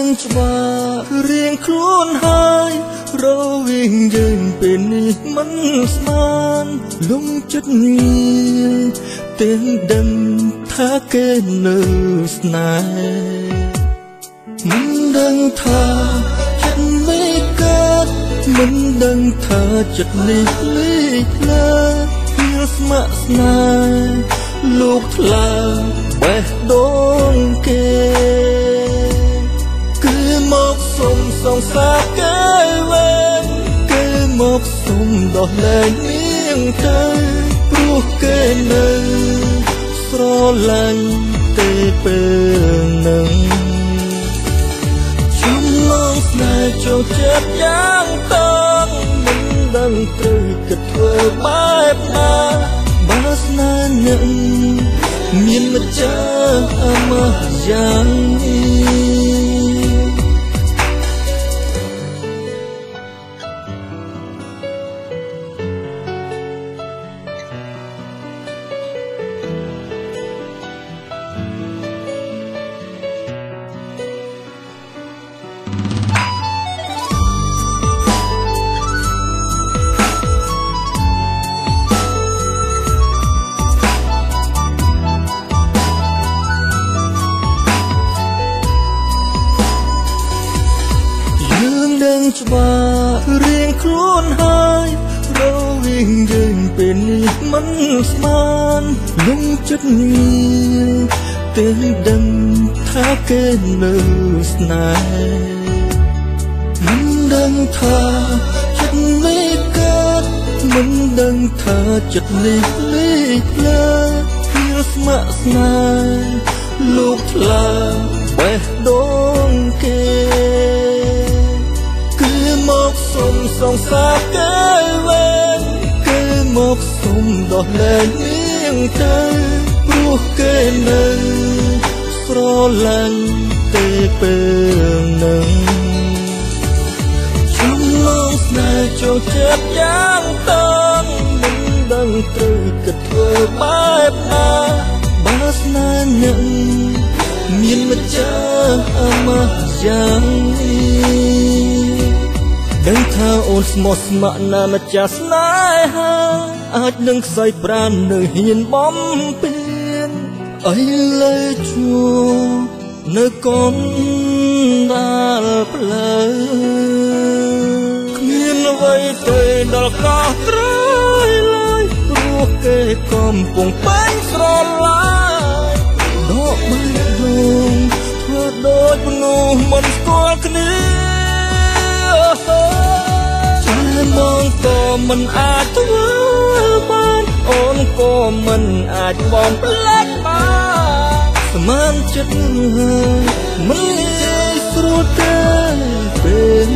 ដឹងច្បាស់រៀងខ្លួនហើយរវាងយើងពេលនេះមិនស្មានលំចិត្តញៀនទាំងដឹងថាគេនៅស្នេហ៍មិនដឹងថាចិត្តនេះកើតមិនដឹងថាចិត្តនេះលេចឡាពីស្ម័គ្រស្នេហ៍លោកថ្លាបេះដូងគេគឺមកសុំសងសាគេវិញគឺមកសុំដោះលែងនាងទៅព្រោះគេនៅស្រឡាញ់ទេពេលនឹងចំណងស្នេហ៍ចូលចិត្តយ៉ាងតងមិនដឹងត្រូវគិតធ្វើបែបណាបើស្នេហ៍នឹងមានម្ចាស់អមយ៉ាងនេះដឹងច្បាស់រៀងខ្លួនហើយរវាងយើងពេលនេះមិនស្មានលំចិត្តញៀនទាំងដឹងថាគេនៅស្នេហ៍មិនដឹងថាចិត្តនេះកើតមិនដឹងថាចិត្តនេះលេចឡាពីស្ម័គ្រស្នេហ៍លោកថ្លាបេះដូងគេមកសុំសងសាគេវិញគឺមកសុំដោះលែងនាងទៅព្រោះគេនៅស្រឡាញ់ទេពេលនឹងចំណងស្នេហ៍ចូលចិត្តយ៉ាងតងមិនដឹងត្រូវគិតធ្វើបែបណាបើស្នេហ៍នឹងមានម្ចាស់អមយ៉ាងនេះដឹងថាអូនស្មោះស្ម័គ្រណាម្ចាស់ស្នេហាអាចនឹងខ្សែប្រាណនៅហ៊ានបំពេញអីលើជួនៅកូនដាល់ផ្លូវគ្មានអ្វីទៅដល់កោះត្រយឡើយព្រោះគេកំពុងបាញ់ស្រឡាយដកបាញ់ដងធ្វើដូចមនុស្សមិនស្គាល់គ្នាមកក៏មិនអាចធ្វើបានអូនក៏មិនអាចបងផ្លែកបានស្មានចិត្តមិនងាយស្រួលទេពេល